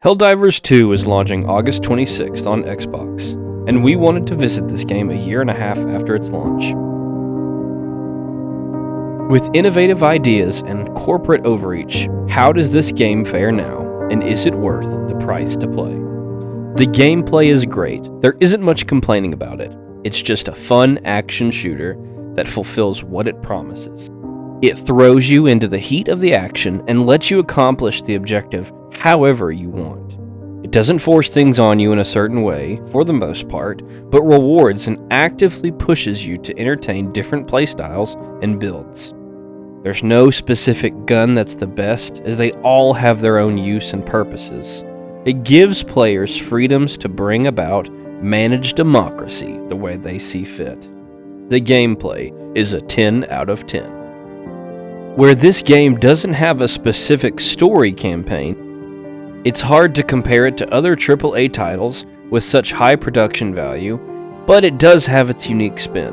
Helldivers 2 is launching August 26th on Xbox, and we wanted to visit this game a year and a half after its launch. With innovative ideas and corporate overreach, how does this game fare now, and is it worth the price to play? The gameplay is great, there isn't much complaining about it. It's just a fun action shooter that fulfills what it promises. It throws you into the heat of the action and lets you accomplish the objective however you want. It doesn't force things on you in a certain way, for the most part, but rewards and actively pushes you to entertain different playstyles and builds. There's no specific gun that's the best, as they all have their own use and purposes. It gives players freedoms to bring about managed democracy the way they see fit. The gameplay is a 10 out of 10. Where this game doesn't have a specific story campaign, it's hard to compare it to other AAA titles with such high production value, but it does have its unique spin.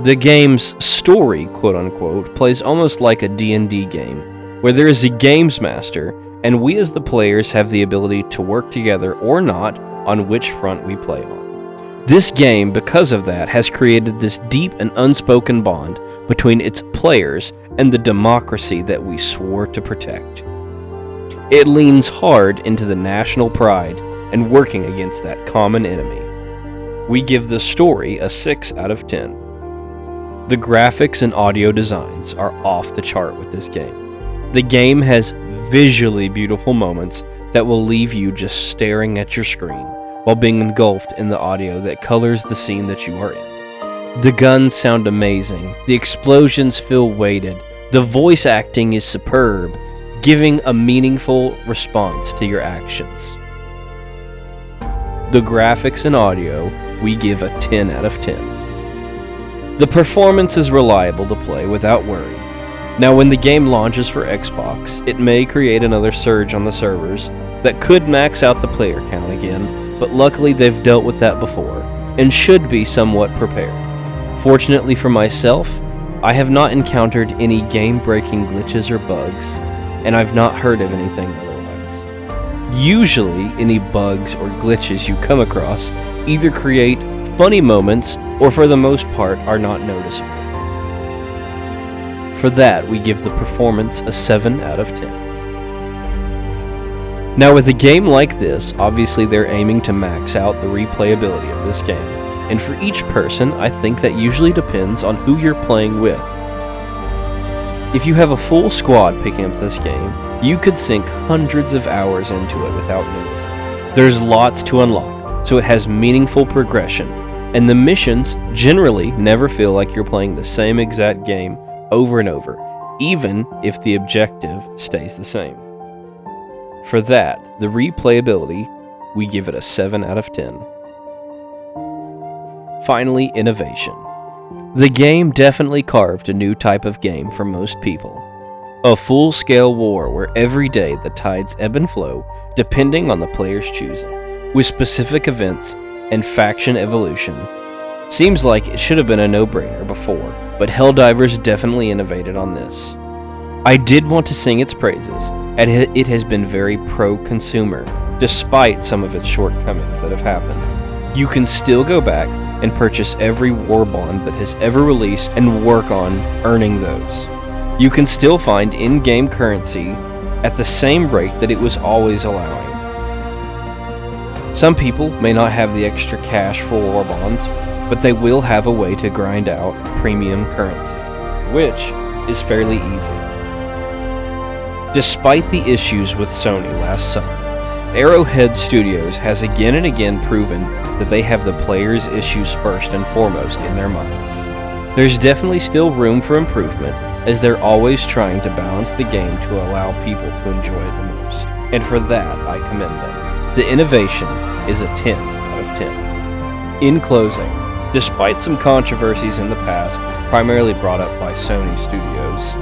The game's story, quote-unquote, plays almost like a D&D game, where there is a games master, and we as the players have the ability to work together or not on which front we play on. This game, because of that, has created this deep and unspoken bond between its players and the democracy that we swore to protect. It leans hard into the national pride and working against that common enemy. We give the story a 6 out of 10. The graphics and audio designs are off the chart with this game. The game has visually beautiful moments that will leave you just staring at your screen while being engulfed in the audio that colors the scene that you are in. The guns sound amazing, the explosions feel weighted, the voice acting is superb, giving a meaningful response to your actions. The graphics and audio, we give a 10 out of 10. The performance is reliable to play without worry. Now when the game launches for Xbox, it may create another surge on the servers that could max out the player count again, but luckily they've dealt with that before, and should be somewhat prepared. Fortunately for myself, I have not encountered any game-breaking glitches or bugs, and I've not heard of anything otherwise. Usually, any bugs or glitches you come across either create funny moments or for the most part are not noticeable. For that, we give the performance a 7 out of 10. Now with a game like this, obviously they're aiming to max out the replayability of this game, and for each person, I think that usually depends on who you're playing with. If you have a full squad picking up this game, you could sink hundreds of hours into it without notice. There's lots to unlock, so it has meaningful progression, and the missions generally never feel like you're playing the same exact game over and over, even if the objective stays the same. For that, the replayability, we give it a 7 out of 10. Finally, innovation. The game definitely carved a new type of game for most people. A full-scale war where every day the tides ebb and flow depending on the player's choosing, with specific events and faction evolution. Seems like it should have been a no-brainer before, but Helldivers definitely innovated on this. I did want to sing its praises, and it has been very pro-consumer, despite some of its shortcomings that have happened. You can still go back and purchase every war bond that has ever released and work on earning those. You can still find in-game currency at the same rate that it was always allowing. Some people may not have the extra cash for war bonds, but they will have a way to grind out premium currency, which is fairly easy. Despite the issues with Sony last summer, Arrowhead Studios has again and again proven that they have the players' issues first and foremost in their minds. There's definitely still room for improvement, as they're always trying to balance the game to allow people to enjoy it the most, and for that I commend them. The innovation is a 10 out of 10. In closing, despite some controversies in the past, primarily brought up by Sony Studios,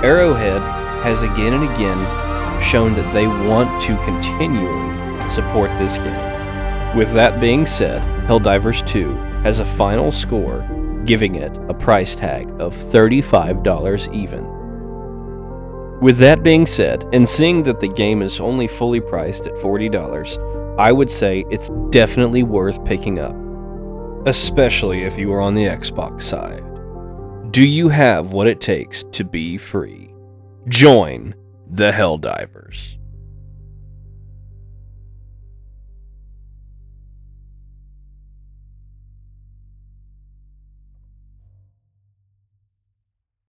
Arrowhead has again and again shown that they want to continually support this game. With that being said, Helldivers 2 has a final score, giving it a price tag of $35 even. With that being said, and seeing that the game is only fully priced at $40, I would say it's definitely worth picking up, especially if you are on the Xbox side. Do you have what it takes to be free? Join the Helldivers.